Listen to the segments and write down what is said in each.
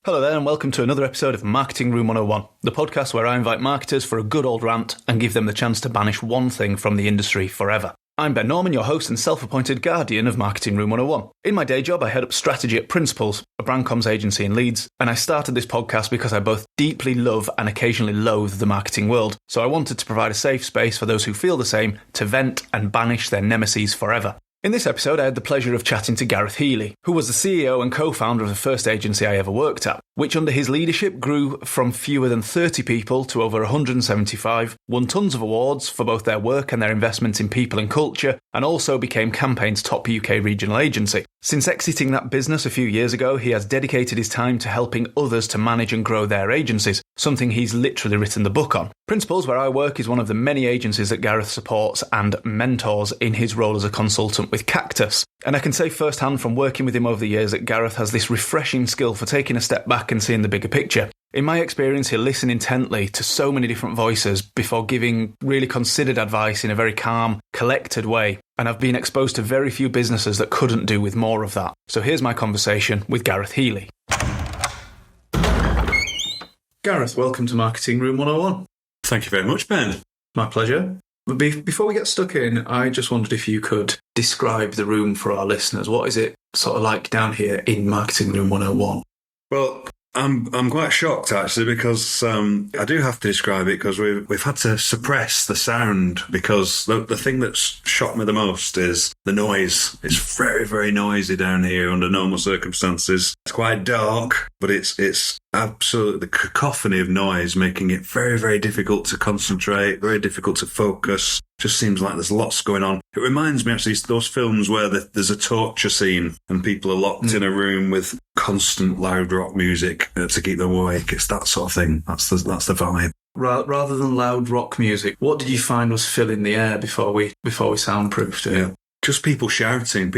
Hello there and welcome to another episode of Marketing Room 101, the podcast where I invite marketers for a good old rant and give them the chance to banish one thing from the industry forever. I'm Ben Norman, your host and self-appointed guardian of Marketing Room 101. In my day job, I head up strategy at Principles, a brand comms agency in Leeds, and I started this podcast because I both deeply love and occasionally loathe the marketing world, so I wanted to provide a safe space for those who feel the same to vent and banish their nemeses forever. In this episode, I had the pleasure of chatting to Gareth Healey, who was the CEO and co-founder of the first agency I ever worked at, which under his leadership grew from fewer than 30 people to over 175, won tons of awards for both their work and their investment in people and culture, and also became Campaign's top UK regional agency. Since exiting that business a few years ago, he has dedicated his time to helping others to manage and grow their agencies, something he's literally written the book on. Principles, where I work, is one of the many agencies that Gareth supports and mentors in his role as a consultant with Cactus. And I can say firsthand from working with him over the years that Gareth has this refreshing skill for taking a step back and seeing the bigger picture. In my experience, he'll listen intently to so many different voices before giving really considered advice in a very calm, collected way. And I've been exposed to very few businesses that couldn't do with more of that. So here's my conversation with Gareth Healey. Gareth, welcome to Marketing Room 101. Thank you very much, Ben. My pleasure. But before we get stuck in, I just wondered if you could describe the room for our listeners. What is it sort of like down here in Marketing Room 101? Well, I'm quite shocked actually because I do have to describe it because we've had to suppress the sound because the thing that's shocked me the most is the noise. It's very, very noisy down here under normal circumstances. It's quite dark, but it's absolutely the cacophony of noise making it very, very difficult to concentrate, very difficult to focus. Just seems like there's lots going on. It reminds me actually of those films where there's a torture scene and people are locked in a room with constant loud rock music to keep them awake. It's that sort of thing. That's the vibe. Rather than loud rock music, what did you find was filling the air before we soundproofed it? Yeah. Just people shouting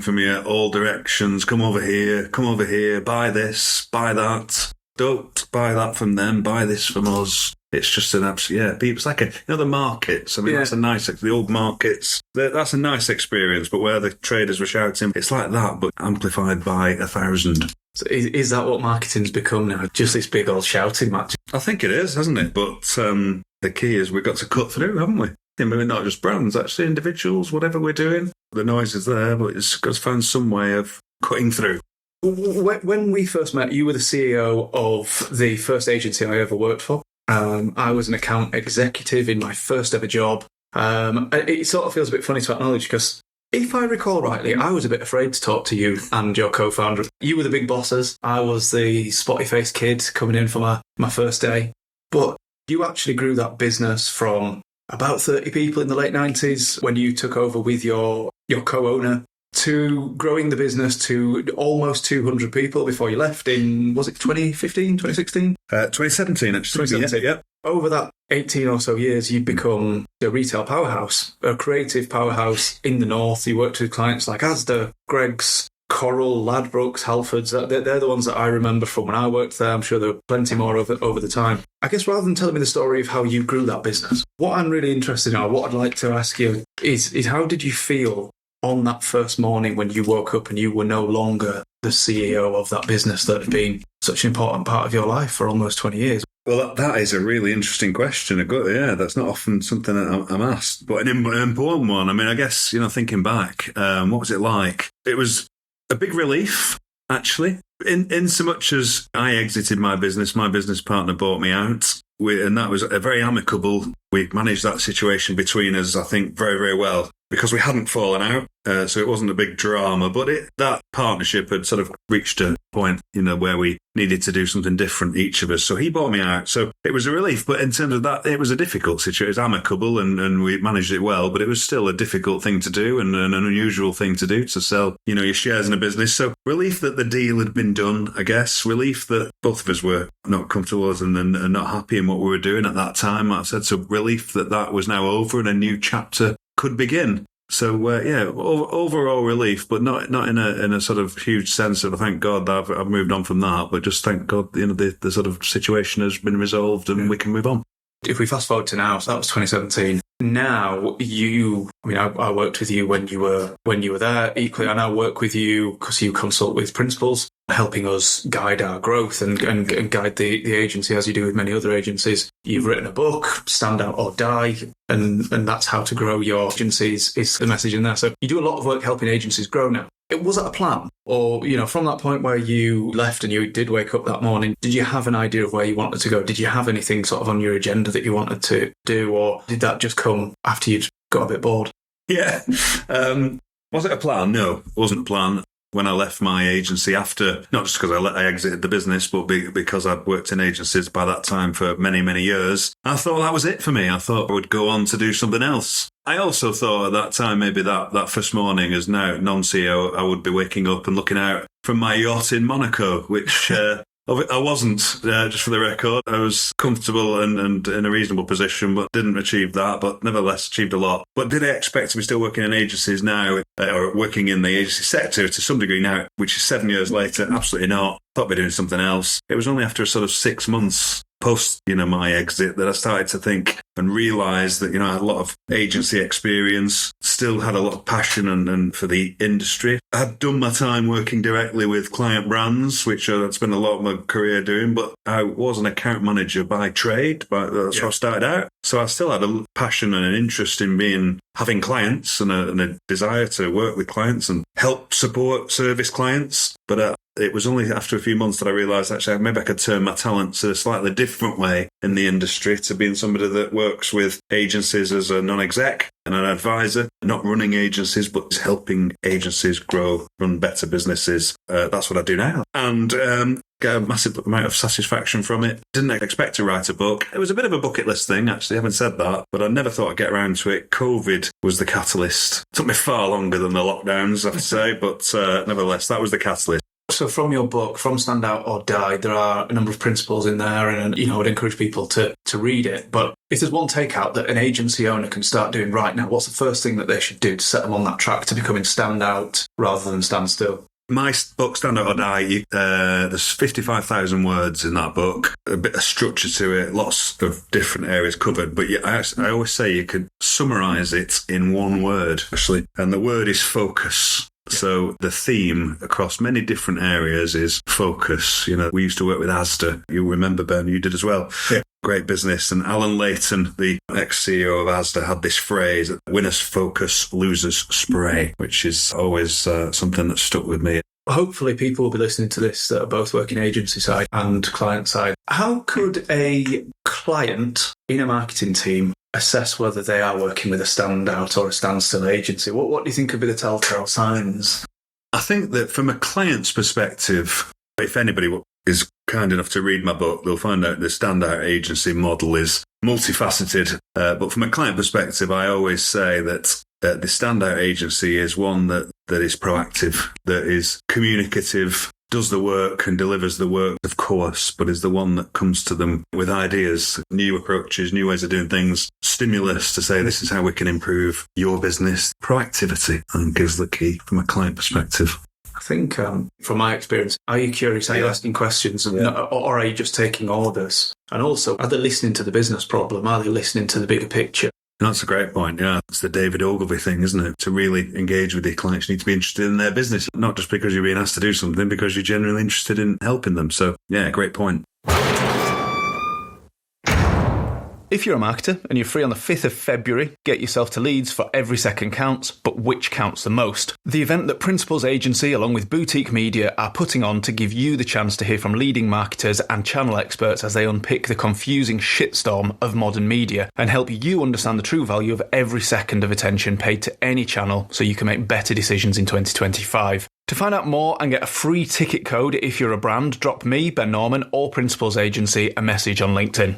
for me at all directions. Come over here, buy this, buy that. Don't buy that from them, buy this from us. It's just an absolute, it's like the markets. I mean, That's a nice, the old markets, that's a nice experience, but where the traders were shouting, it's like that, but amplified by 1,000. So is that what marketing's become now? Just this big old shouting match? I think it is, hasn't it? But the key is we've got to cut through, haven't we? I mean, not just brands, actually, individuals, whatever we're doing. The noise is there, but it's got to find some way of cutting through. When we first met, you were the CEO of the first agency I ever worked for. I was an account executive in my first ever job. It sort of feels a bit funny to acknowledge because if I recall rightly, I was a bit afraid to talk to you and your co-founder. You were the big bosses. I was the spotty-faced kid coming in for my first day. But you actually grew that business from about 30 people in the late 90s when you took over with your co-owner to growing the business to almost 200 people before you left in, was it 2015, 2016? 2017, actually. 2017. Yeah. Over that 18 or so years, you'd become a retail powerhouse, a creative powerhouse in the north. You worked with clients like Asda, Greggs, Coral, Ladbrokes, Halfords. They're the ones that I remember from when I worked there. I'm sure there were plenty more over the time. I guess rather than telling me the story of how you grew that business, what I'm really interested in, or what I'd like to ask you is how did you feel on that first morning when you woke up and you were no longer the CEO of that business that had been such an important part of your life for almost 20 years? Well, that is a really interesting question. That's not often something that I'm asked, but an important one. I mean, I guess, thinking back, what was it like? It was a big relief, actually, in so much as I exited my business partner bought me out. And that was a very amicable. We managed that situation between us, I think, very, very well because we hadn't fallen out. So it wasn't a big drama, but that partnership had sort of reached a point, where we needed to do something different, each of us. So he bought me out. So it was a relief. But in terms of that, it was a difficult situation. It was amicable and we managed it well, but it was still a difficult thing to do and an unusual thing to do, to sell, your shares in a business. So relief that the deal had been done, I guess. Relief that both of us were not comfortable and not happy in what we were doing at that time. Like I said, so relief that was now over and a new chapter could begin. So overall relief, but not in a sort of huge sense of thank God that I've moved on from that, but just thank God the sort of situation has been resolved and we can move on. If we fast forward to now, so that was 2017. Now I worked with you when you were there. Equally, I now work with you because you consult with Principles. helping us guide our growth and guide the agency as you do with many other agencies. You've written a book, Stand Out or Die, and that's how to grow your agencies is the message in there. So you do a lot of work helping agencies grow now. Was it a plan? Or, from that point where you left and you did wake up that morning, did you have an idea of where you wanted to go? Did you have anything sort of on your agenda that you wanted to do? Or did that just come after you'd got a bit bored? Yeah. Was it a plan? No, it wasn't a plan. When I left my agency after, not just because I exited the business, but because I'd worked in agencies by that time for many, many years, I thought that was it for me. I thought I would go on to do something else. I also thought at that time, maybe that first morning as now non-CEO, I would be waking up and looking out from my yacht in Monaco, which I wasn't, just for the record. I was comfortable and in a reasonable position, but didn't achieve that, but nevertheless achieved a lot. But did I expect to be still working in agencies now, or working in the agency sector to some degree now, which is 7 years later? Absolutely not. Thought I'd be doing something else. It was only after sort of 6 months post, my exit that I started to think and realise that, I had a lot of agency experience, still had a lot of passion and for the industry. I had done my time working directly with client brands, which I'd spent a lot of my career doing, but I was an account manager by trade. That's how I started out. So I still had a passion and an interest in having clients and a desire to work with clients and help support service clients. But it was only after a few months that I realised actually maybe I could turn my talents a slightly different way in the industry to being somebody that works with agencies as a non-exec and an advisor, not running agencies, but helping agencies grow, run better businesses. That's what I do now. And get a massive amount of satisfaction from it. Didn't expect to write a book. It was a bit of a bucket list thing, actually. I haven't said that, but I never thought I'd get around to it. COVID was the catalyst. It took me far longer than the lockdowns, I have to say, but nevertheless, that was the catalyst. So from your book, From Stand Out or Die, there are a number of principles in there, and I would encourage people to read it. But if there's one takeout that an agency owner can start doing right now, what's the first thing that they should do to set them on that track to becoming stand out rather than stand still? My book, Stand Out or Die, there's 55,000 words in that book, a bit of structure to it, lots of different areas covered. But I always say you could summarise it in one word, actually, and the word is focus. So the theme across many different areas is focus. We used to work with Asda. You remember, Ben, you did as well. Yeah. Great business. And Alan Leighton, the ex-CEO of Asda, had this phrase, winners focus, losers spray, which is always something that stuck with me. Hopefully people will be listening to this that are both working agency side and client side. How could a client in a marketing team assess whether they are working with a standout or a standstill agency? What do you think could be the telltale signs? I think that from a client's perspective, if anybody is kind enough to read my book, they'll find out the standout agency model is multifaceted. But from a client perspective, I always say that the standout agency is one that is proactive, that is communicative, does the work and delivers the work, of course, but is the one that comes to them with ideas, new approaches, new ways of doing things, stimulus to say this is how we can improve your business. Proactivity, I think, is the key from a client perspective. I think from my experience, are you curious? Are you asking questions or are you just taking orders? And also, are they listening to the business problem? Are they listening to the bigger picture? That's a great point, yeah. It's the David Ogilvy thing, isn't it? To really engage with your clients, you need to be interested in their business, not just because you're being asked to do something, because you're genuinely interested in helping them. So, yeah, great point. If you're a marketer and you're free on the 5th of February, get yourself to Leeds for Every Second Counts, but which counts the most? The event that Principles Agency, along with Boutique Media, are putting on to give you the chance to hear from leading marketers and channel experts as they unpick the confusing shitstorm of modern media and help you understand the true value of every second of attention paid to any channel so you can make better decisions in 2025. To find out more and get a free ticket code if you're a brand, drop me, Ben Norman, or Principles Agency a message on LinkedIn.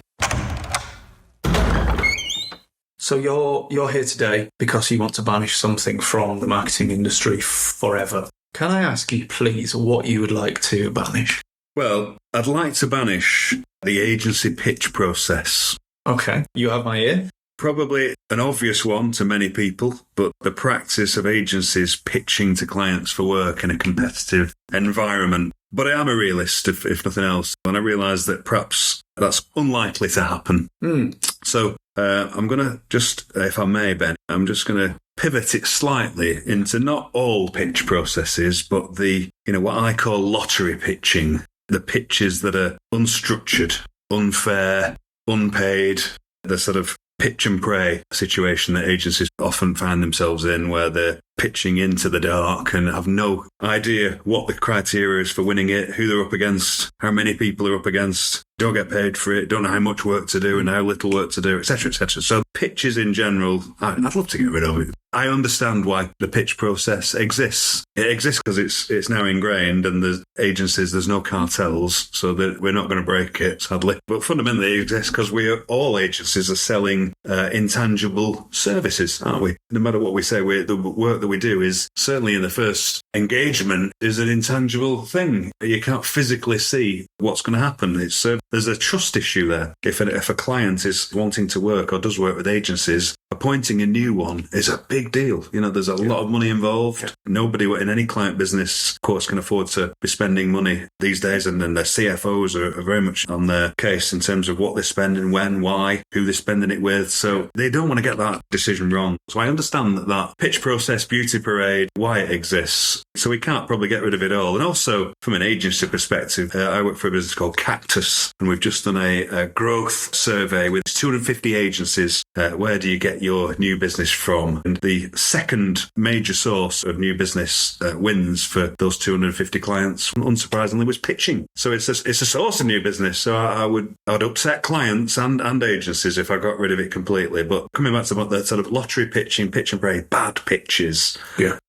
So you're here today because you want to banish something from the marketing industry forever. Can I ask you, please, what you would like to banish? Well, I'd like to banish the agency pitch process. Okay, you have my ear. Probably an obvious one to many people, but the practice of agencies pitching to clients for work in a competitive environment. But I am a realist, if nothing else, and I realise that perhaps that's unlikely to happen. So I'm going to just, if I may, Ben, I'm just going to pivot it slightly into not all pitch processes, but the, what I call lottery pitching, the pitches that are unstructured, unfair, unpaid, the sort of pitch and pray situation that agencies often find themselves in, where they're pitching into the dark and have no idea what the criteria is for winning it, who they're up against, how many people are up against, don't get paid for it, don't know how much work to do and how little work to do, etc., etc. So pitches in general, I'd love to get rid of it. I understand why the pitch process exists. It exists because it's now ingrained, and there's agencies, there's no cartels, so that we're not going to break it, sadly. But fundamentally it exists because all agencies are selling intangible services, aren't we? No matter what we say, the work that we do is, certainly in the first engagement, is an intangible thing. You can't physically see what's going to happen. There's a trust issue there. If a client is wanting to work or does work with agencies, appointing a new one is a big deal. There's a lot of money involved. Yeah. Nobody in any client business, of course, can afford to be spending money these days, and then their CFOs are very much on their case in terms of what they're spending, when, why, who they're spending it with. So they don't want to get that decision wrong. So I understand that pitch process, beauty parade, why it exists. So we can't probably get rid of it all. And also, from an agency perspective, I work for a business called Cactus, and we've just done a growth survey with 250 agencies. Where do you get your new business from? And the second major source of new business wins for those 250 clients, unsurprisingly, was pitching. So it's a source of new business. So I'd upset clients and agencies if I got rid of it completely. But coming back to the sort of lottery pitching, pitch and pray, bad pitches,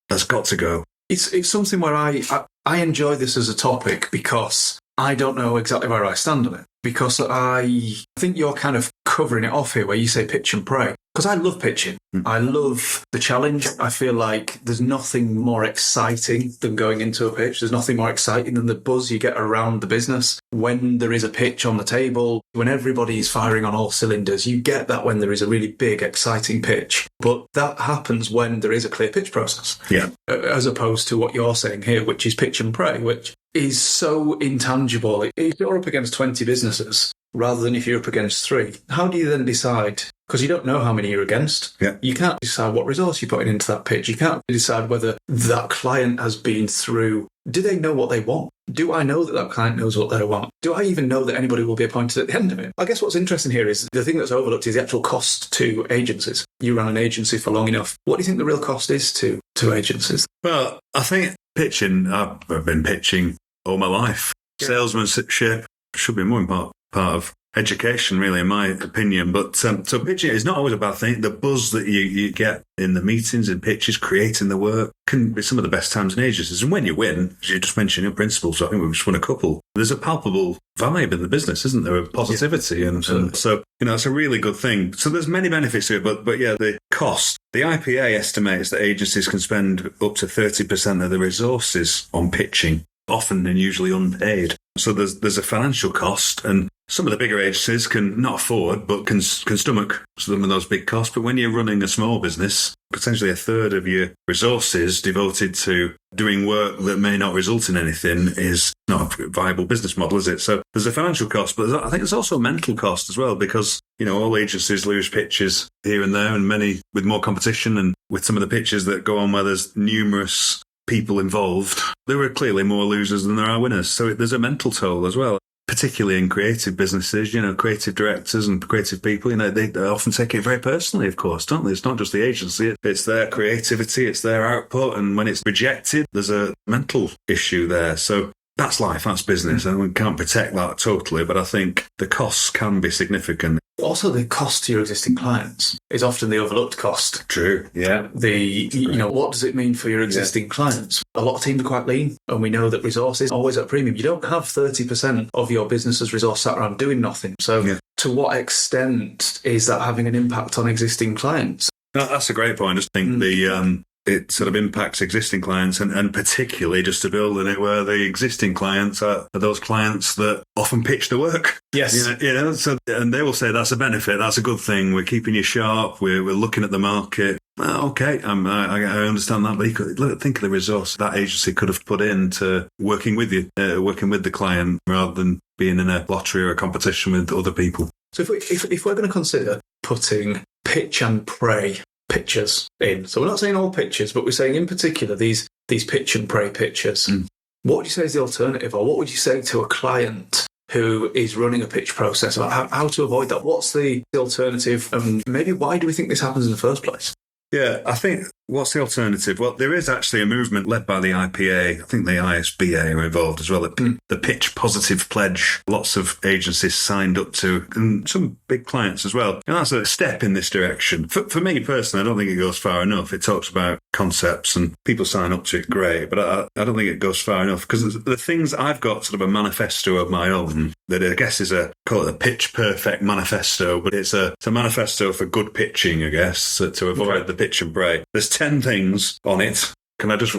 that's got to go. It's something where I enjoy this as a topic because I don't know exactly where I stand on it. Because I think you're kind of covering it off here where you say pitch and pray. Because I love pitching. I love the challenge. I feel like there's nothing more exciting than going into a pitch. There's nothing more exciting than the buzz you get around the business. When there is a pitch on the table, when everybody is firing on all cylinders, you get that when there is a really big, exciting pitch. But that happens when there is a clear pitch process. Yeah. As opposed to what you're saying here, which is pitch and pray, which is so intangible. If you're up against 20 businesses, rather than if you're up against 3, how do you then decide? Because you don't know how many you're against. Yeah. You can't decide what resource you're putting into that pitch. You can't decide whether that client has been through. Do they know what they want? Do I know that client knows what they want? Do I even know that anybody will be appointed at the end of it? I guess what's interesting here is the thing that's overlooked is the actual cost to agencies. You ran an agency for long enough. What do you think the real cost is to agencies? Well, I think pitching, I've been pitching all my life. Yeah. Salesmanship should be more part of education, really, in my opinion. But so pitching is not always a bad thing. The buzz that you get in the meetings and pitches, creating the work, can be some of the best times in agencies. And when you win, as you just mentioned your principles, I think we've just won a couple. There's a palpable vibe in the business, isn't there, of positivity? And so, it's a really good thing. So there's many benefits to it, but yeah, the cost. The IPA estimates that agencies can spend up to 30% of the resources on pitching, often and usually unpaid. So there's a financial cost, and some of the bigger agencies can not afford, but can stomach some of those big costs. But when you're running a small business, potentially a third of your resources devoted to doing work that may not result in anything is not a viable business model, is it? So there's a financial cost, but I think there's also a mental cost as well, because, all agencies lose pitches here and there, and many with more competition, and with some of the pitches that go on where there's numerous people involved, there are clearly more losers than there are winners. So there's a mental toll as well, particularly in creative businesses. Creative directors and creative people, they often take it very personally, of course, don't they? It's not just the agency, it's their creativity, it's their output, and when it's rejected, there's a mental issue there. So that's life, that's business, and we can't protect that totally, but I think the costs can be significant. Also, the cost to your existing clients is often the overlooked cost. True, yeah. What does it mean for your existing clients? A lot of teams are quite lean, and we know that resources are always at a premium. You don't have 30% of your business's resource sat around doing nothing. So to what extent is that having an impact on existing clients? No, that's a great point. I just think it sort of impacts existing clients, and particularly, just to build on it, where the existing clients are those clients that often pitch the work. Yes. So, and they will say that's a benefit, that's a good thing, we're keeping you sharp, we're looking at the market. Okay, I understand that, but you could think of the resource that agency could have put into working with you, working with the client, rather than being in a lottery or a competition with other people. So if we're going to consider putting pitch and pray pictures in. So we're not saying all pictures, but we're saying in particular these pitch and pray pictures. What would you say is the alternative, or what would you say to a client who is running a pitch process about how to avoid that? What's the alternative, and maybe why do we think this happens in the first place? Yeah, I think what's the alternative? Well, there is actually a movement led by the IPA. I think the ISBA are involved as well. The Pitch Positive Pledge, lots of agencies signed up to, and some big clients as well. And that's a step in this direction. For me personally, I don't think it goes far enough. It talks about concepts and people sign up to it, great. But I don't think it goes far enough, because the things I've got sort of a manifesto of my own that I guess is call it a pitch perfect manifesto, but it's a manifesto for good pitching, I guess, to avoid the pitch and pray. There's 10 things on it.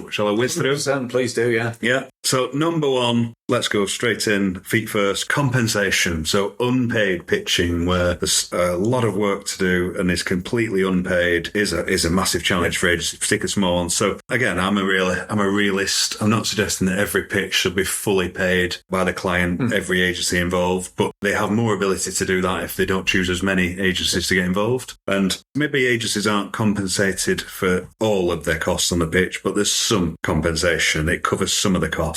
Shall I whiz through? 100%, please do, yeah. Yeah. So number one, let's go straight in, feet first, compensation. So unpaid pitching, where there's a lot of work to do and is completely unpaid, is a massive challenge for agencies, particularly small ones. So again, I'm a realist. I'm not suggesting that every pitch should be fully paid by the client, every agency involved, but they have more ability to do that if they don't choose as many agencies to get involved. And maybe agencies aren't compensated for all of their costs on the pitch, but there's some compensation. It covers some of the costs.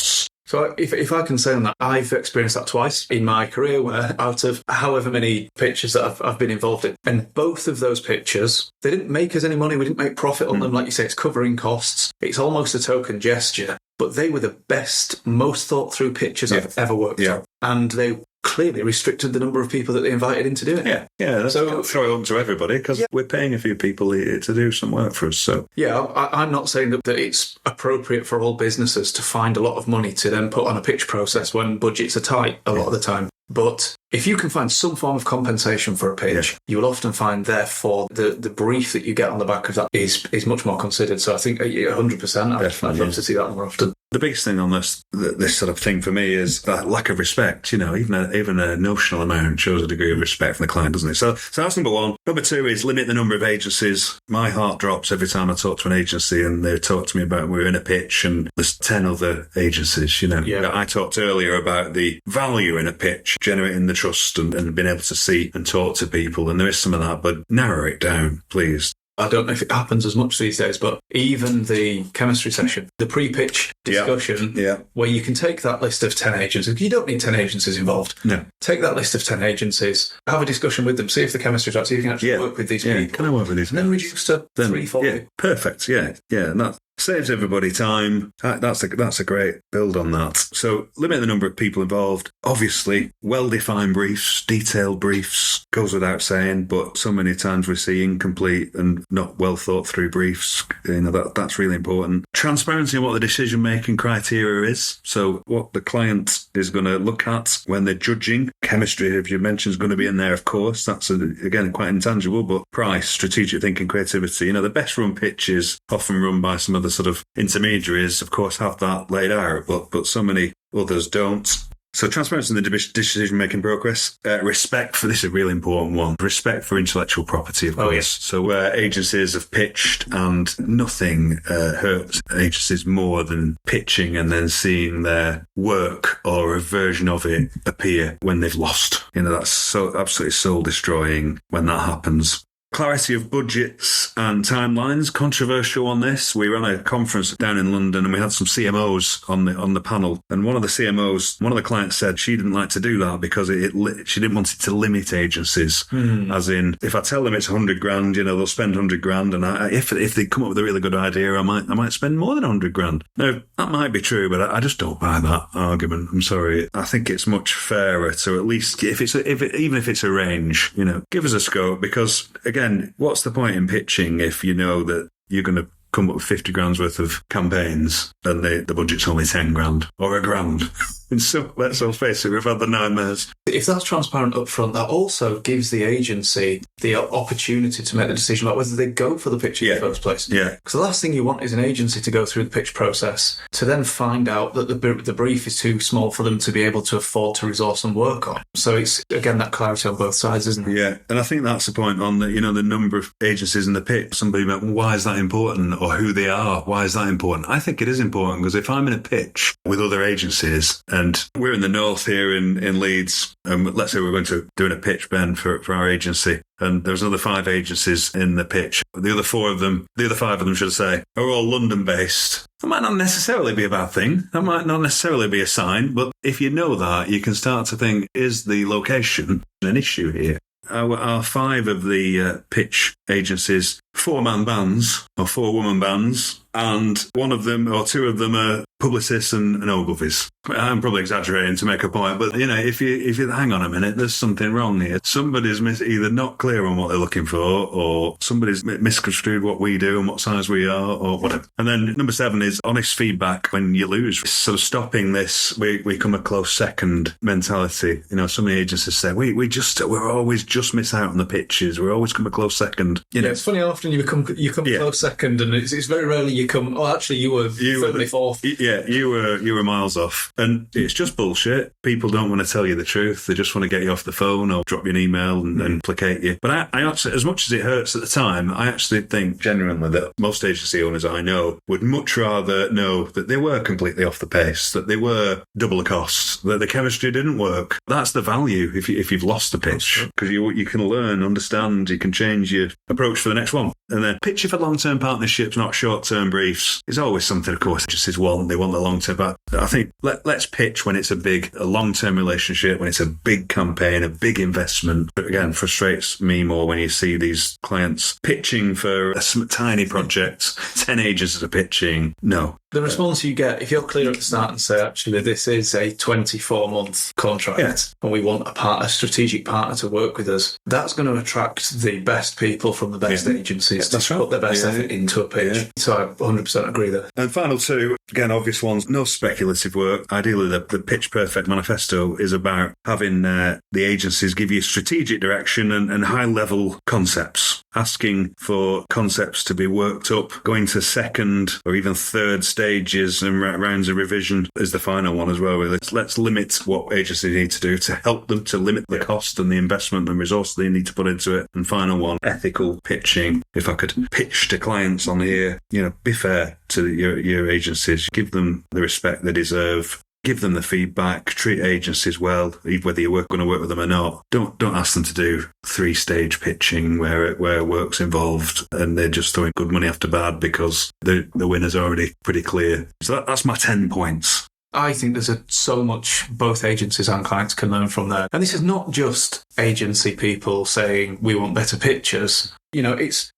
So if I can say on that, I've experienced that twice in my career, where out of however many pitches that I've been involved in, and both of those pitches, they didn't make us any money. We didn't make profit on them. Like you say, it's covering costs. It's almost a token gesture, but they were the best, most thought through pitches I've ever worked on. And they clearly restricted the number of people that they invited in to do it. That's so throw it on to everybody, because we're paying a few people to do some work for us. So I'm not saying that it's appropriate for all businesses to find a lot of money to then put on a pitch process when budgets are tight a lot of the time. But if you can find some form of compensation for a pitch, you will often find, therefore, the brief that you get on the back of that is much more considered. So I think 100%, I'd love to see that more often. The biggest thing on this sort of thing for me is that lack of respect. Even a notional amount shows a degree of respect from the client, doesn't it? So that's number one. Number two is limit the number of agencies. My heart drops every time I talk to an agency and they talk to me about we're in a pitch and there's 10 other agencies. I talked earlier about the value in a pitch, generating the trust and being able to see and talk to people, and there is some of that, but narrow it down, please. I don't know if it happens as much these days, but even the chemistry session, the pre-pitch discussion, where you can take that list of 10 agencies. You don't need 10 agencies involved. No. Take that list of 10 agencies, have a discussion with them, see if the chemistry's right, see if you can actually work with these people. Can I work with these? And then reduce to 3-4. Yeah, perfect. Yeah. And that saves everybody time. That's a great build on that. So limit the number of people involved. Obviously, well-defined briefs, detailed briefs, goes without saying, but so many times we see incomplete and not well thought through briefs. That's really important. Transparency on what the decision-making criteria is. So what the client is going to look at when they're judging. Chemistry, as you mentioned, is going to be in there, of course. That's, again, quite intangible, but price, strategic thinking, creativity. The best run pitches, often run by some of the sort of intermediaries, of course, have that laid out, but so many others don't. So transparency in the decision-making progress. Respect for this is a really important one. Respect for intellectual property, of course. So where agencies have pitched, and nothing hurts agencies more than pitching and then seeing their work or a version of it appear when they've lost. That's so absolutely soul-destroying when that happens. Clarity of budgets and timelines, controversial on this. We ran a conference down in London and we had some CMOs on the panel. And one of the clients said she didn't like to do that because she didn't want it to limit agencies. As in, if I tell them it's 100 grand, they'll spend 100 grand. And if they come up with a really good idea, I might spend more than 100 grand. Now, that might be true, but I just don't buy that argument. I'm sorry. I think it's much fairer to at least, even if it's a range, give us a scope, because again, what's the point in pitching if you know that you're going to come up with 50 grand's worth of campaigns and the budget's only 10 grand or a grand? And so let's all face it, we've had the nightmares. If that's transparent up front, that also gives the agency the opportunity to make the decision about whether they go for the pitch in the first place. Yeah. Because the last thing you want is an agency to go through the pitch process to then find out that the brief is too small for them to be able to afford to resource and work on. So it's, again, that clarity on both sides, isn't it? Yeah. And I think that's the point on the number of agencies in the pitch. Somebody went, why is that important? Or who they are, why is that important? I think it is important, because if I'm in a pitch with other agencies And we're in the north here in Leeds. Let's say we're going to doing a pitch, Ben, for our agency. And there's another 5 agencies in the pitch. The other 5 of them, should I say, are all London-based. That might not necessarily be a bad thing. That might not necessarily be a sign. But if you know that, you can start to think, is the location an issue here? Our 5 of the pitch agencies, 4-man bands or 4-woman bands, and 1 of them or 2 of them are publicists and ogilvies. I'm probably exaggerating to make a point, but if you hang on a minute, there's something wrong here. Somebody's either not clear on what they're looking for, or somebody's misconstrued what we do and what size we are, or whatever. And then number 7 is honest feedback when you lose. Sort of stopping this, we come a close second mentality. Some of the agencies say we're always just miss out on the pitches. We're always come a close second. It's funny how often you come close second, and it's very rarely you come. Oh, actually, you were firmly fourth. Yeah, you were miles off. And it's just bullshit. People don't want to tell you the truth. They just want to get you off the phone or drop you an email and placate you. But I actually, as much as it hurts at the time, I actually think genuinely that most agency owners I know would much rather know that they were completely off the pace, that they were double the cost, that the chemistry didn't work. That's the value if you've lost the pitch, because you can learn, understand, you can change your approach for the next one. And then pitching for long-term partnerships, not short-term briefs, is always something, of course, just is one. They want the long-term, but I think let's pitch when it's a long-term relationship, when it's a big campaign, a big investment. But again, frustrates me more when you see these clients pitching for a tiny project, 10 agencies are pitching. No. The response you get, if you're clear at the start and say, actually, this is a 24-month contract and we want a strategic partner to work with us, that's going to attract the best people from the best agencies to put their best effort into a pitch. Yeah. So I 100% agree there. And final 2, again, obvious ones, no speculative work. Ideally, the Pitch Perfect Manifesto is about having the agencies give you strategic direction and high-level concepts. Asking for concepts to be worked up, going to second or even third stages and rounds of revision is the final one as well. Let's limit what agencies need to do to help them to limit the cost and the investment and resource they need to put into it. And final one, ethical pitching. If I could pitch to clients on here, be fair to your agencies, give them the respect they deserve. Give them the feedback, treat agencies well, whether you're going to work with them or not. Don't ask them to do 3-stage pitching where work's involved and they're just throwing good money after bad because the winner's already pretty clear. So that's my 10 points. I think there's so much both agencies and clients can learn from there. And this is not just agency people saying we want better pitches. It's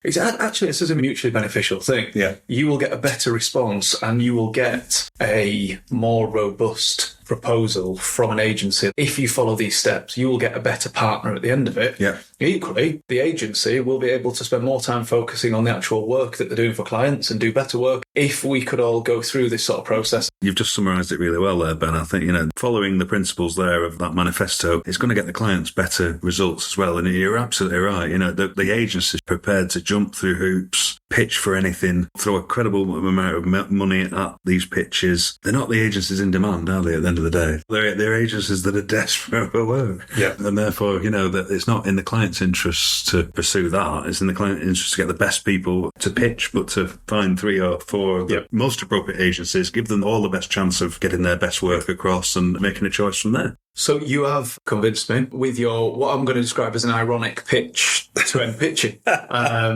a mutually beneficial thing. Yeah. You will get a better response and you will get a more robust proposal from an agency. If you follow these steps, you will get a better partner at the end of it. Yeah. Equally, the agency will be able to spend more time focusing on the actual work that they're doing for clients and do better work if we could all go through this sort of process. You've just summarised it really well there, Ben. I think, following the principles there of that manifesto, it's going to get the clients better results as well. And you're absolutely right. The agency's prepared to jump through hoops, pitch for anything, throw a credible amount of money at these pitches. They're not the agencies in demand, are they, at the end of the day? They're agencies that are desperate for work. Yeah. And therefore, that it's not in the client's interest to pursue that. It's in the client's interest to get the best people to pitch, but to find 3 or 4 of the most appropriate agencies, give them all the best chance of getting their best work across and making a choice from there. So you have convinced me with what I'm going to describe as an ironic pitch to end pitching.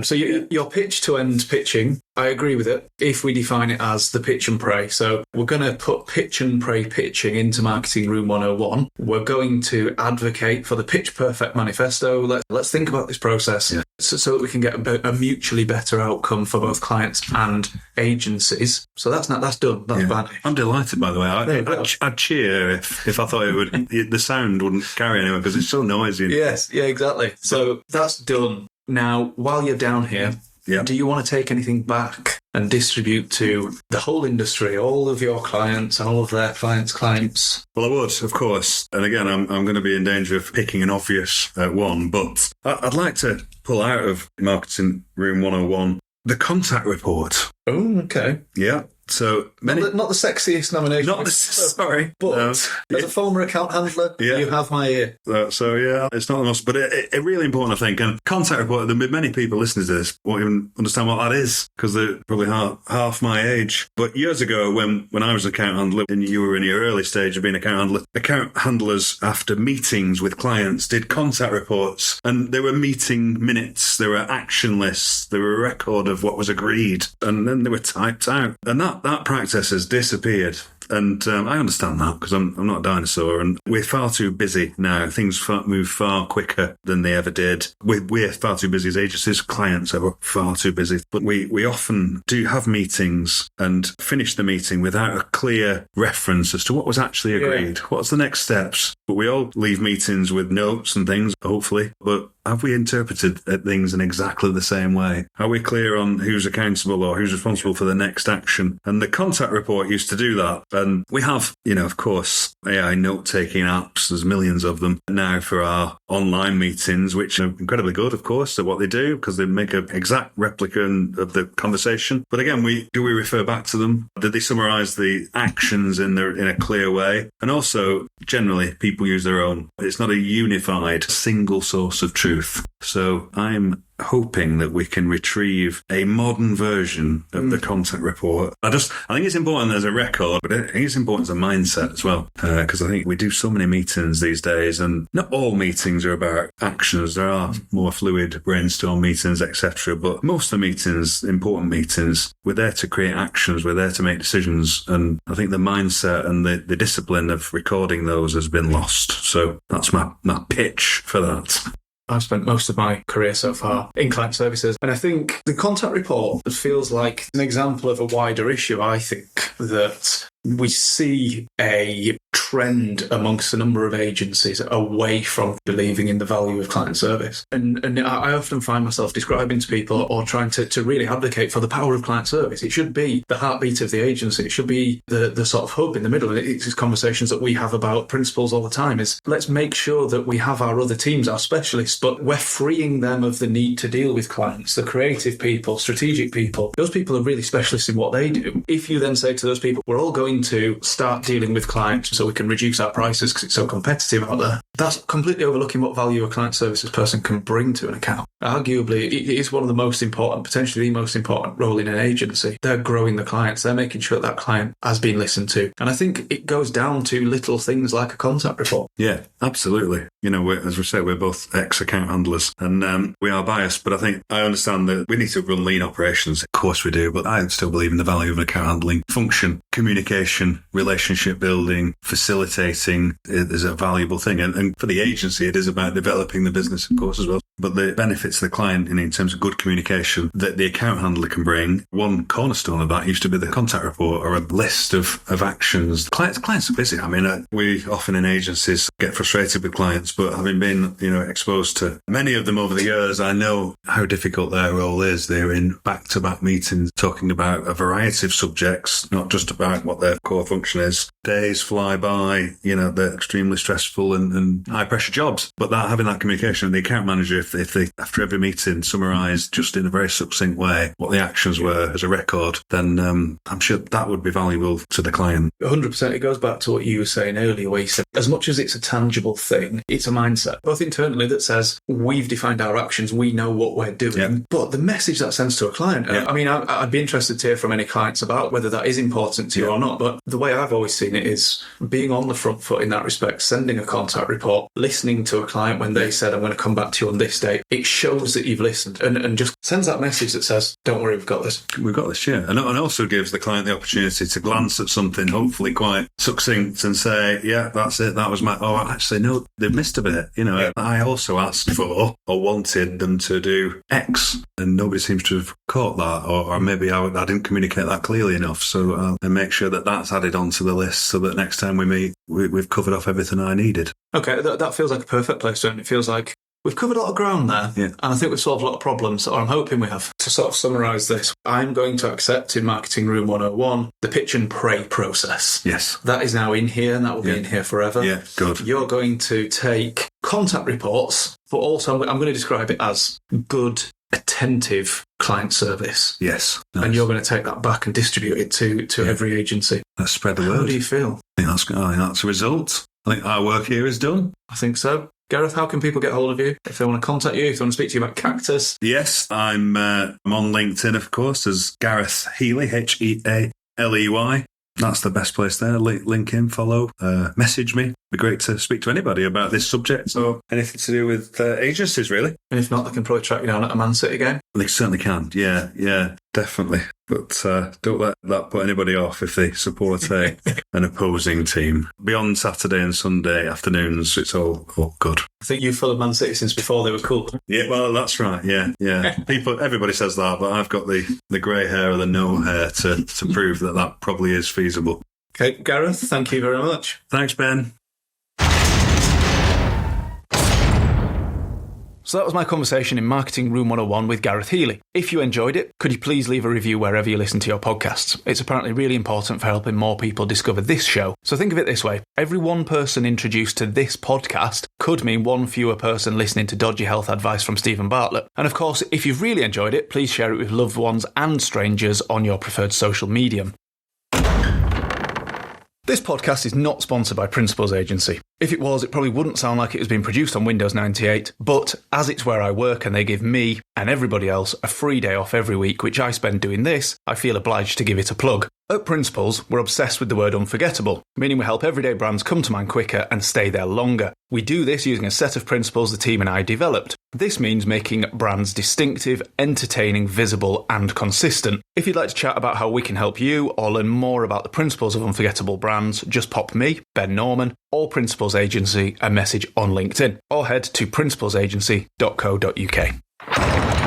So your pitch to end pitching, I agree with it if we define it as the pitch and pray. So we're going to put pitch and pray pitching into Marketing Room 101. We're going to advocate for the Pitch Perfect Manifesto. Let's think about this process so that we can get a mutually better outcome for both clients and agencies. So that's done. That's bad. I'm delighted, by the way. I'd cheer if I thought it would. The sound wouldn't carry anywhere because it's so noisy. Yes, yeah, exactly. So that's done. Now, while you're down here, do you want to take anything back and distribute to the whole industry, all of your clients and all of their clients? Well, I would, of course. And again, I'm going to be in danger of picking an obvious one, but I'd like to pull out of Marketing Room 101 the contact report. Oh, okay. Yeah. So many, not the sexiest nomination. Sorry, but as a former account handler, you have my ear. So yeah, it's not the most, but it really important, I think. And contact report. There are many people listening to this won't even understand what that is because they're probably half my age. But years ago, when I was an account handler, and you were in your early stage of being an account handlers after meetings with clients did contact reports, and there were meeting minutes, there were action lists, there were a record of what was agreed, and then they were typed out. And that practice has disappeared. And I understand that because I'm not a dinosaur, and we're far too busy now. Things move far quicker than they ever did. We're far too busy as agencies. Clients are far too busy. But we often do have meetings and finish the meeting without a clear reference as to what was actually agreed. Yeah. What's the next steps? But we all leave meetings with notes and things, hopefully. But have we interpreted things in exactly the same way? Are we clear on who's accountable or who's responsible for the next action? And the contact report used to do that. And we have, of course, AI note-taking apps. There's millions of them now for our online meetings, which are incredibly good, of course, at what they do because they make an exact replica of the conversation. But again, do we refer back to them? Did they summarise the actions in a clear way? And also, generally, people use their own. It's not a unified single source of truth. So I'm hoping that we can retrieve a modern version of the contact report. I think it's important as a record, but I think it's important as a mindset as well, because I think we do so many meetings these days, and not all meetings are about actions. There are more fluid brainstorm meetings, etc. But most of the meetings, important meetings, we're there to create actions. We're there to make decisions. And I think the mindset and the discipline of recording those has been lost. So that's my pitch for that. I've spent most of my career so far in client services, and I think the contact report feels like an example of a wider issue. I think that we see a trend amongst a number of agencies away from believing in the value of client service. And I often find myself describing to people or trying to really advocate for the power of client service. It should be the heartbeat of the agency. It should be the sort of hub in the middle. It's these conversations that we have about principles all the time is let's make sure that we have our other teams, our specialists, but we're freeing them of the need to deal with clients, the creative people, strategic people. Those people are really specialists in what they do. If you then say to those people, we're all going to start dealing with clients so we can reduce our prices because it's so competitive out there, that's completely overlooking what value a client services person can bring to an account. Arguably, it is one of the most important, potentially the most important role in an agency. They're growing the clients. They're making sure that client has been listened to. And I think it goes down to little things like a contact report. Yeah, absolutely. As we say, we're both ex-account handlers and we are biased, but I understand that we need to run lean operations. Of course we do, but I still believe in the value of an account handling function. Communication, relationship building, facilitating is a valuable thing. And for the agency, it is about developing the business, of course, as well. But the benefits to the client in terms of good communication that the account handler can bring, one cornerstone of that used to be the contact report or a list of actions. Clients are busy. We often in agencies get frustrated with clients, but having been, exposed to many of them over the years, I know how difficult their role is. They're in back-to-back meetings talking about a variety of subjects, not just about what their core function is. Days fly by, they're extremely stressful and high-pressure jobs. But having that communication, the account manager, if they, after every meeting, summarise just in a very succinct way what the actions were as a record, then I'm sure that would be valuable to the client. 100%. It goes back to what you were saying earlier, where you said, as much as it's a tangible thing, it's a mindset, both internally that says, we've defined our actions, we know what we're doing, but the message that sends to a client, I'd be interested to hear from any clients about whether that is important to you or not, but the way I've always seen it is being on the front foot in that respect, sending a contact report, listening to a client when they said, I'm going to come back to you on this date. It shows that you've listened and just sends that message that says, don't worry, we've got this. We've got this, yeah. And also gives the client the opportunity to glance at something, hopefully quite succinct, and say, yeah, that's it, that was actually, no, they've missed a bit. I also asked for or wanted them to do X, and nobody seems to have caught that, or maybe I didn't communicate that clearly enough. So I'll make sure that that's added onto the list so that next time we meet, we've covered off everything I needed. Okay, that feels like a perfect place, and it feels like we've covered a lot of ground there, and I think we've solved a lot of problems, or I'm hoping we have. To sort of summarise this, I'm going to accept in Marketing Room 101 the pitch and pray process. Yes. That is now in here, and that will be in here forever. Yeah, good. You're going to take contact reports, but also I'm going to describe it as good, attentive client service. Yes. Nice. And you're going to take that back and distribute it to every agency. Let's spread the word. How do you feel? I think that's a result. I think our work here is done. I think so. Gareth, how can people get hold of you if they want to contact you, if they want to speak to you about Cactus? Yes, I'm on LinkedIn, of course, as Gareth Healey, Healey. That's the best place there. Link in, follow, message me. It'd be great to speak to anybody about this subject or anything to do with agencies, really. And if not, they can probably track you down at a Man City game. They certainly can. Yeah, definitely. But don't let that put anybody off if they support an opposing team. Beyond Saturday and Sunday afternoons, it's all good. I think you've followed Man City since before they were cool. Yeah, well, that's right. Yeah. Everybody says that, but I've got the grey hair or the no hair to prove that probably is feasible. Okay, Gareth, thank you very much. Thanks, Ben. So that was my conversation in Marketing Room 101 with Gareth Healey. If you enjoyed it, could you please leave a review wherever you listen to your podcasts? It's apparently really important for helping more people discover this show. So think of it this way. Every one person introduced to this podcast could mean one fewer person listening to dodgy health advice from Stephen Bartlett. And of course, if you've really enjoyed it, please share it with loved ones and strangers on your preferred social medium. This podcast is not sponsored by Principals Agency. If it was, it probably wouldn't sound like it was being produced on Windows 98, but as it's where I work and they give me and everybody else a free day off every week, which I spend doing this, I feel obliged to give it a plug. At Principals, we're obsessed with the word unforgettable, meaning we help everyday brands come to mind quicker and stay there longer. We do this using a set of principles the team and I developed. This means making brands distinctive, entertaining, visible, and consistent. If you'd like to chat about how we can help you or learn more about the principles of unforgettable brands, just pop me, Ben Norman, or Principals Agency a message on LinkedIn, or head to principalsagency.co.uk.